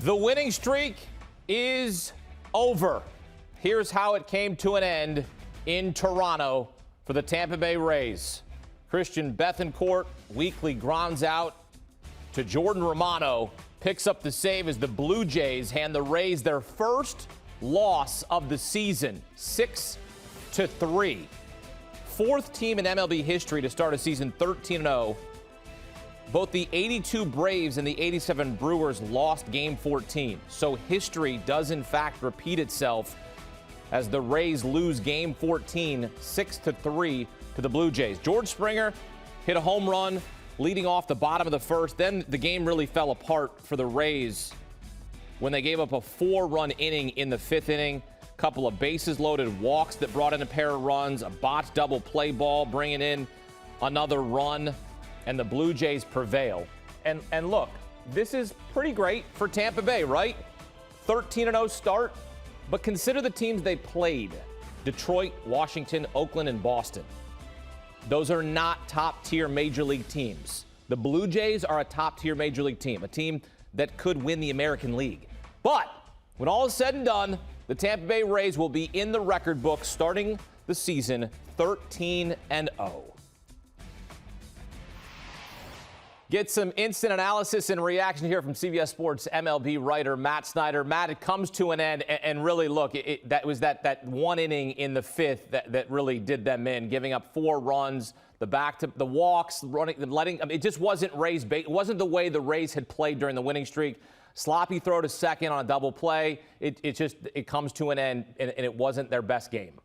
The winning streak is over. Here's how it came to an end in Toronto for the Tampa Bay Rays. Christian Bethancourt weakly grounds out to Jordan Romano, picks up the save as the Blue Jays hand the Rays their first loss of the season, 6-3. Fourth team in MLB history to start a season 13-0. Both the 82 Braves and the 87 Brewers lost Game 14. So history does, in fact, repeat itself as the Rays lose Game 14, 6-3 to the Blue Jays. George Springer hit a home run leading off the bottom of the first. Then the game really fell apart for the Rays when they gave up a 4-run inning in the fifth inning. A couple of bases-loaded walks that brought in a pair of runs, a botched double play ball bringing in another run, and the Blue Jays prevail. And look, this is pretty great for Tampa Bay, right? 13-0 start, but consider the teams they played: Detroit, Washington, Oakland, and Boston. Those are not top-tier Major League teams. The Blue Jays are a top-tier Major League team, a team that could win the American League. But when all is said and done, the Tampa Bay Rays will be in the record book starting the season 13-0. Get some instant analysis and reaction here from CBS Sports MLB writer Matt Snyder. Matt, it comes to an end, and really, look, that was that one inning in the fifth that really did them in, giving up 4 runs, the walks, letting. It just wasn't Rays. It wasn't the way the Rays had played during the winning streak. Sloppy throw to second on a double play. It comes to an end, and it wasn't their best game.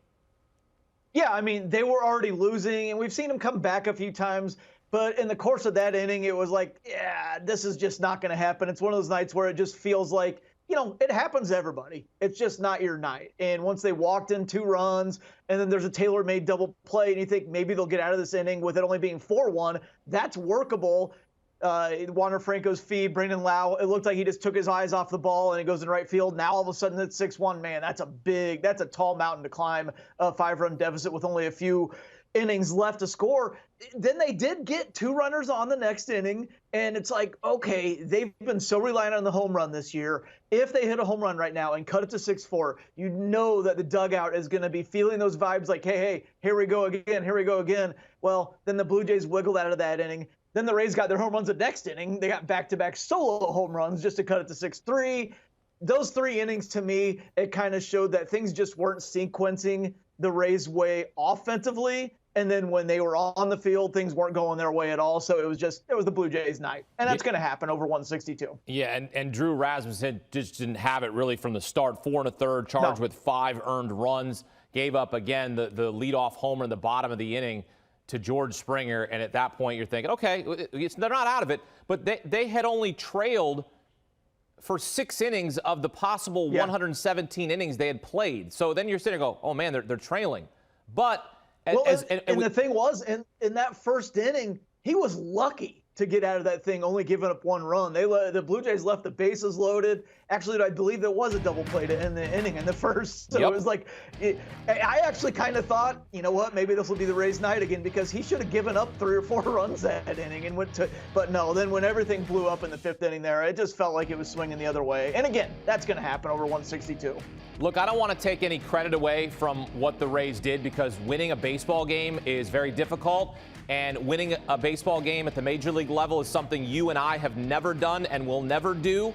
Yeah, I mean, they were already losing, and we've seen them come back a few times. But in the course of that inning, it was like, yeah, this is just not going to happen. It's one of those nights where it just feels like, it happens to everybody. It's just not your night. And once they walked in 2 runs, and then there's a tailor-made double play, and you think maybe they'll get out of this inning with it only being 4-1, that's workable. Wander Franco's feed, Brandon Lau, it looked like he just took his eyes off the ball, and it goes in right field. Now all of a sudden it's 6-1. Man, that's a tall mountain to climb, a 5-run deficit with only a few innings left to score. Then they did get 2 runners on the next inning, and it's like, okay, they've been so reliant on the home run this year. If they hit a home run right now and cut it to 6-4, you know that the dugout is going to be feeling those vibes like, hey, here we go again. Well, then the Blue Jays wiggled out of that inning. Then the Rays got their home runs the next inning. They got back-to-back solo home runs just to cut it to 6-3. Those 3 innings, to me, it kind of showed that things just weren't sequencing the Rays' way offensively. And then when they were on the field, things weren't going their way at all. So it was the Blue Jays' night. And that's going to happen over 162. Yeah, and Drew Rasmussen just didn't have it really from the start. 4 1/3, charged with 5 earned runs. Gave up, again, the leadoff homer in the bottom of the inning to George Springer. And at that point, you're thinking, okay, they're not out of it. But they had only trailed for 6 innings of the possible 117 innings they had played. So then you're sitting there and go, oh, man, they're trailing. But the thing was, in that first inning, he was lucky to get out of that thing, only giving up 1 run. The Blue Jays left the bases loaded. Actually, I believe there was a double play to end the inning in the first. So It was like, I actually kind of thought, you know what, maybe this will be the Rays' night again, because he should have given up 3 or 4 runs that inning and but no, then when everything blew up in the 5th inning there, it just felt like it was swinging the other way. And again, that's going to happen over 162. Look, I don't want to take any credit away from what the Rays did, because winning a baseball game is very difficult. And winning a baseball game at the Major League level is something you and I have never done and will never do.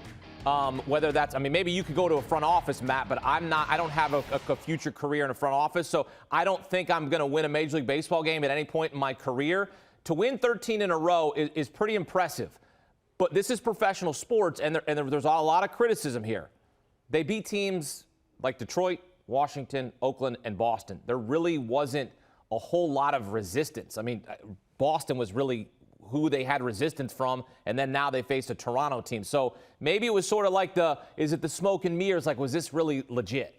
Whether that's, maybe you could go to a front office, Matt, but I don't have a future career in a front office. So I don't think I'm going to win a Major League Baseball game at any point in my career. To win 13 in a row is pretty impressive. But this is professional sports, and there's a lot of criticism here. They beat teams like Detroit, Washington, Oakland, and Boston. There really wasn't a whole lot of resistance. Boston was really who they had resistance from, and then now they faced a Toronto team. So maybe it was sort of like is it the smoke and mirrors? Like, was this really legit?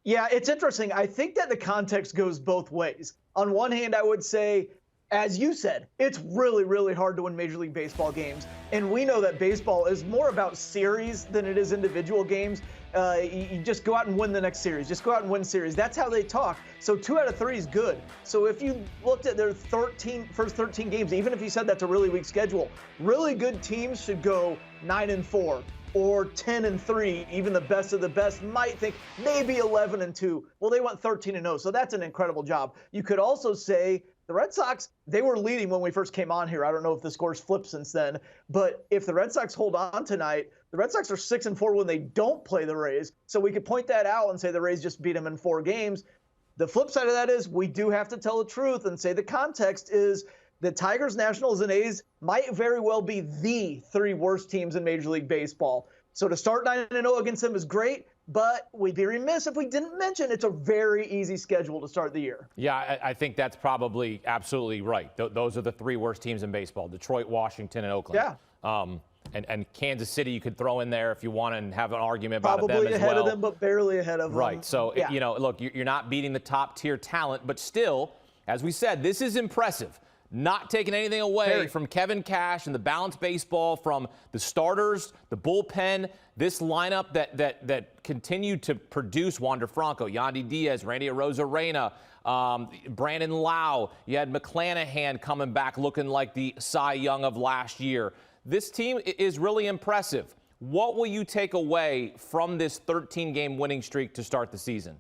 Yeah, it's interesting. I think that the context goes both ways. On one hand, I would say as you said, it's really, really hard to win Major League Baseball games. And we know that baseball is more about series than it is individual games. You just go out and win the next series. Just go out and win series. That's how they talk. So 2 out of 3 is good. So if you looked at their first 13 games, even if you said that's a really weak schedule, really good teams should go 9-4 or 10-3. Even the best of the best might think maybe 11-2. Well, they went 13-0. So that's an incredible job. You could also say the Red Sox, they were leading when we first came on here. I don't know if the score's flipped since then, but if the Red Sox hold on tonight, the Red Sox are 6-4 when they don't play the Rays. So we could point that out and say the Rays just beat them in 4 games. The flip side of that is we do have to tell the truth and say the context is the Tigers, Nationals, and A's might very well be the 3 worst teams in Major League Baseball. So to start 9-0 against them is great, but we'd be remiss if we didn't mention it's a very easy schedule to start the year. Yeah, I think that's probably absolutely right. Those are the 3 worst teams in baseball: Detroit, Washington, and Oakland. Yeah. And Kansas City you could throw in there if you want and have an argument about Probably them as well. ahead of them, but barely ahead of them. Right. So, yeah. Look, you're not beating the top-tier talent, but still, as we said, this is impressive. Not taking anything away from Kevin Cash and the balanced baseball from the starters, the bullpen, this lineup that continued to produce Wander Franco, Yandy Diaz, Randy Arozarena, Brandon Lau. You had McClanahan coming back looking like the Cy Young of last year. This team is really impressive. What will you take away from this 13-game winning streak to start the season?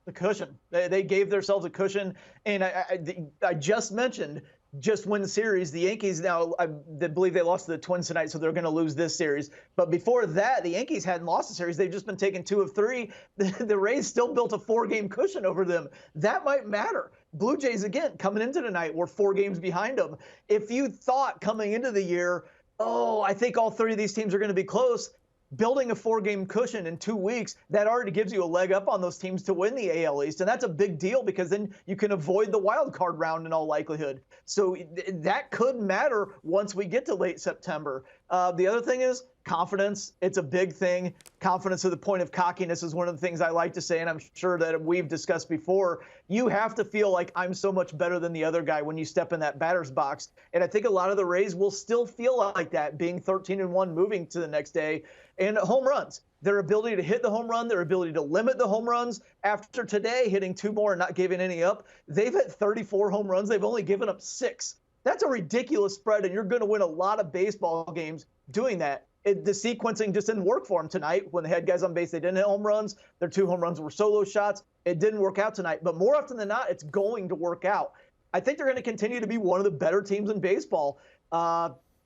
The cushion. They gave themselves a cushion. And I just mentioned just win the series. The Yankees now, I believe they lost to the Twins tonight, so they're going to lose this series. But before that, the Yankees hadn't lost a series. They've just been taking 2 of 3. The Rays still built a 4-game cushion over them. That might matter. Blue Jays, again, coming into tonight, were 4 games behind them. If you thought coming into the year, I think all 3 of these teams are going to be close, building a 4-game cushion in 2 weeks, that already gives you a leg up on those teams to win the AL East. And that's a big deal because then you can avoid the wild card round in all likelihood. So that could matter once we get to late September. The other thing is confidence. It's a big thing. Confidence to the point of cockiness is one of the things I like to say, and I'm sure that we've discussed before. You have to feel like I'm so much better than the other guy when you step in that batter's box. And I think a lot of the Rays will still feel like that, being 13-1 moving to the next day. And home runs, their ability to hit the home run, their ability to limit the home runs. After today, hitting 2 more and not giving any up, they've hit 34 home runs. They've only given up 6. That's a ridiculous spread, and you're going to win a lot of baseball games doing that. The sequencing just didn't work for them tonight. When they had guys on base, they didn't hit home runs. Their 2 home runs were solo shots. It didn't work out tonight. But more often than not, it's going to work out. I think they're going to continue to be one of the better teams in baseball.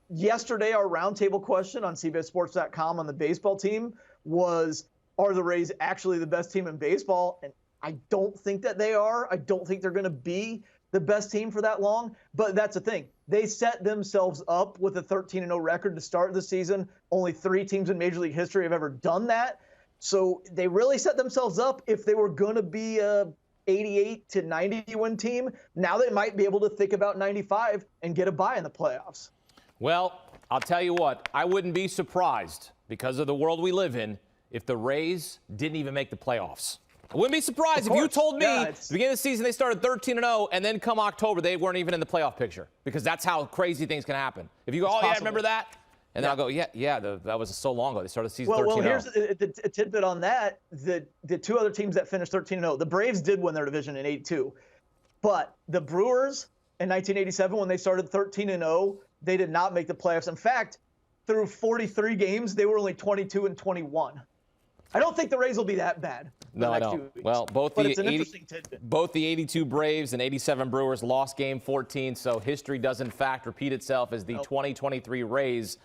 Yesterday, our roundtable question on CBSSports.com on the baseball team was, are the Rays actually the best team in baseball? And I don't think that they are. I don't think they're going to be the best team for that long. But that's the thing. They set themselves up with a 13-0 record to start the season. Only 3 teams in Major League history have ever done that. So they really set themselves up. If they were going to be a 88 to 90 win team, now they might be able to think about 95 and get a bye in the playoffs. Well, I'll tell you what, I wouldn't be surprised, because of the world we live in, if the Rays didn't even make the playoffs. I wouldn't be surprised if you told me at the beginning of the season they started 13-0 and then come October they weren't even in the playoff picture, because that's how crazy things can happen. If you go, yeah, I remember that, and then I'll go, that was so long ago. They started the season 13-0. Well, here's a tidbit on that. The 2 other teams that finished 13-0, the Braves did win their division in 8-2, but the Brewers in 1987, when they started 13-0, they did not make the playoffs. In fact, through 43 games, they were only 22-21. I don't think the Rays will be that bad. No, I don't. Well, both the 82 Braves and 87 Brewers lost Game 14, so history does in fact repeat itself as the 2023 Rays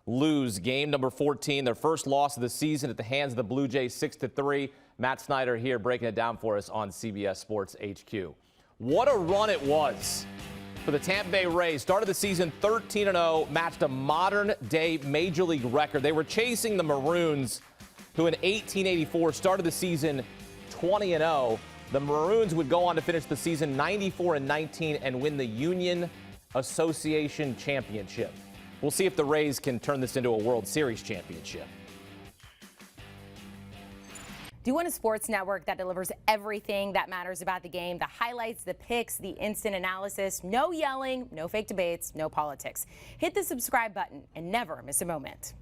lose game number 14, their first loss of the season at the hands of the Blue Jays, 6-3. Matt Snyder here breaking it down for us on CBS Sports HQ. What a run it was for the Tampa Bay Rays. Started the season 13-0, matched a modern-day Major League record. They were chasing the Maroons, who in 1884 started the season 20-0. The Maroons would go on to finish the season 94-19 and win the Union Association Championship. We'll see if the Rays can turn this into a World Series championship. Do you want a sports network that delivers everything that matters about the game? The highlights, the picks, the instant analysis, no yelling, no fake debates, no politics. Hit the subscribe button and never miss a moment.